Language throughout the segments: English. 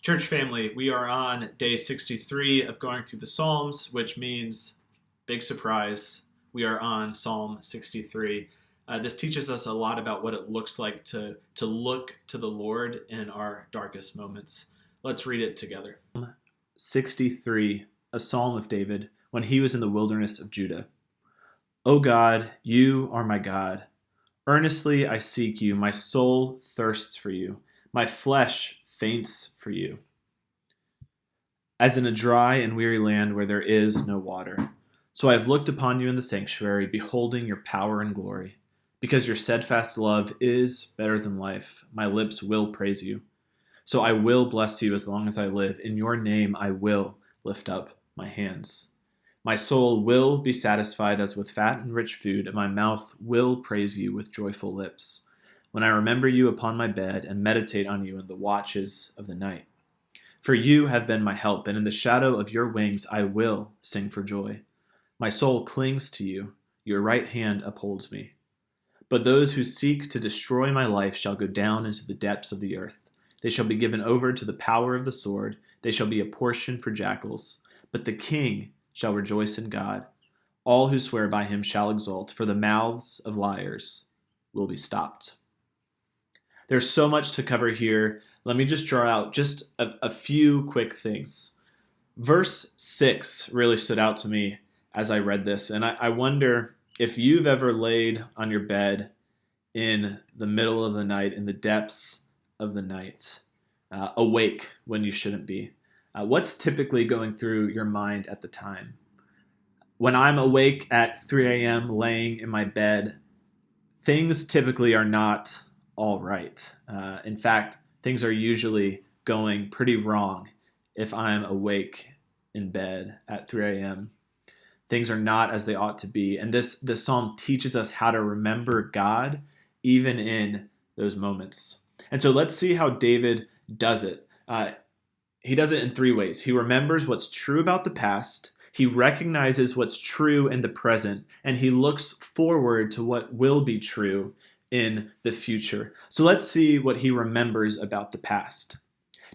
Church family, we are on day 63 of going through the Psalms, which means, big surprise, we are on Psalm 63. This teaches us a lot about what it looks like to look to the Lord in our darkest moments. Let's read it together. 63, a psalm of David, when he was in the wilderness of Judah. O God, you are my God. Earnestly I seek you. My soul thirsts for you. My flesh faints for you, as in a dry and weary land where there is no water. So I have looked upon you in the sanctuary, beholding your power and glory. Because your steadfast love is better than life, my lips will praise you. So I will bless you as long as I live. In your name I will lift up my hands. My soul will be satisfied as with fat and rich food, and my mouth will praise you with joyful lips, when I remember you upon my bed and meditate on you in the watches of the night. For you have been my help, and in the shadow of your wings I will sing for joy. My soul clings to you, your right hand upholds me. But those who seek to destroy my life shall go down into the depths of the earth. They shall be given over to the power of the sword. They shall be a portion for jackals. But the king shall rejoice in God. All who swear by him shall exult, for the mouths of liars will be stopped. There's so much to cover here. Let me just draw out just a few quick things. Verse 6 really stood out to me as I read this, and I wonder if you've ever laid on your bed in the middle of the night, in the depths of the night, awake when you shouldn't be. What's typically going through your mind at the time? When I'm awake at 3 a.m. laying in my bed, things typically are not all right. In fact, things are usually going pretty wrong if I'm awake in bed at 3 a.m. Things are not as they ought to be. And this psalm teaches us how to remember God even in those moments. And so let's see how David does it. He does it in three ways. He remembers what's true about the past, he recognizes what's true in the present, and he looks forward to what will be true in the future. So let's see what he remembers about the past.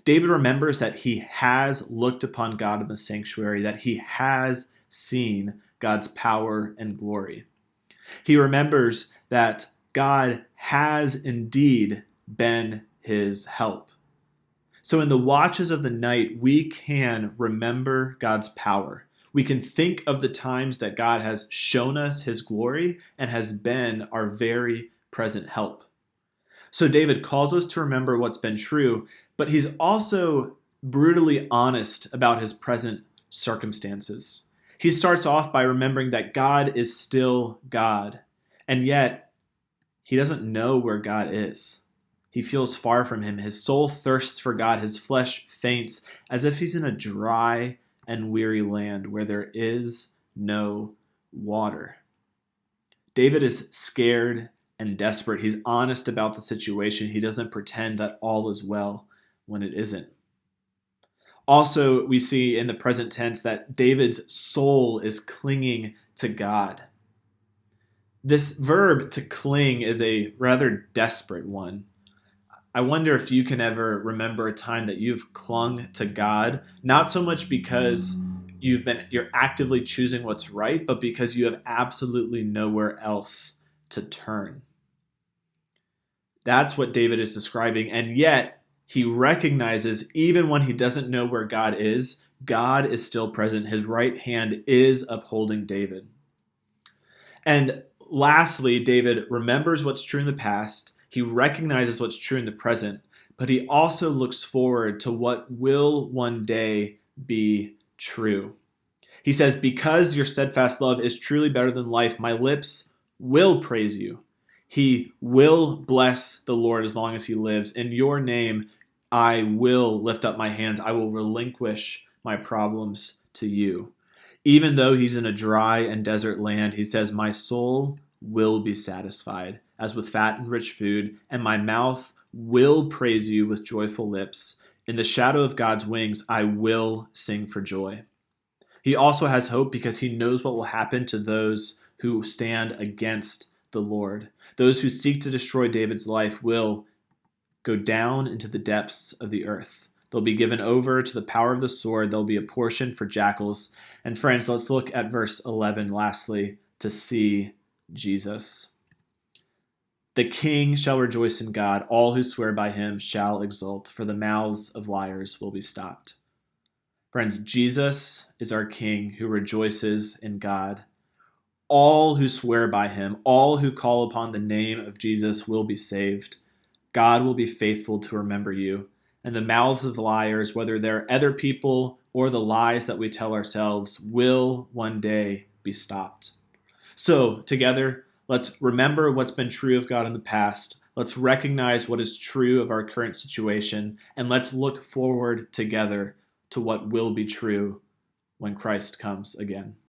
David remembers that he has looked upon God in the sanctuary, that he has seen God's power and glory. He remembers that God has indeed been his help. So in the watches of the night, we can remember God's power. We can think of the times that God has shown us his glory and has been our very present help. So David calls us to remember what's been true, but he's also brutally honest about his present circumstances. He starts off by remembering that God is still God, and yet he doesn't know where God is. He feels far from him. His soul thirsts for God. His flesh faints as if he's in a dry and weary land where there is no water. David is scared and desperate. He's honest about the situation. He doesn't pretend that all is well when it isn't. Also, we see in the present tense that David's soul is clinging to God. This verb to cling is a rather desperate one. I wonder if you can ever remember a time that you've clung to God, not so much because you're actively choosing what's right, but because you have absolutely nowhere else to turn. That's what David is describing, and yet he recognizes even when he doesn't know where God is still present. His right hand is upholding David. And lastly, David remembers what's true in the past. He recognizes what's true in the present, but he also looks forward to what will one day be true. He says, because your steadfast love is truly better than life, my lips will praise you. He will bless the Lord as long as he lives. In your name, I will lift up my hands. I will relinquish my problems to you. Even though he's in a dry and desert land, he says, my soul will be satisfied as with fat and rich food, and my mouth will praise you with joyful lips. In the shadow of God's wings, I will sing for joy. He also has hope because he knows what will happen to those who stand against the Lord. Those who seek to destroy David's life will go down into the depths of the earth. They'll be given over to the power of the sword. There'll be a portion for jackals. And friends, let's look at verse 11 lastly to see Jesus. The king shall rejoice in God. All who swear by him shall exult, for the mouths of liars will be stopped. Friends, Jesus is our king who rejoices in God. All who swear by him, all who call upon the name of Jesus will be saved. God will be faithful to remember you. And the mouths of liars, whether they're other people or the lies that we tell ourselves, will one day be stopped. So, together, let's remember what's been true of God in the past. Let's recognize what is true of our current situation. And let's look forward together to what will be true when Christ comes again.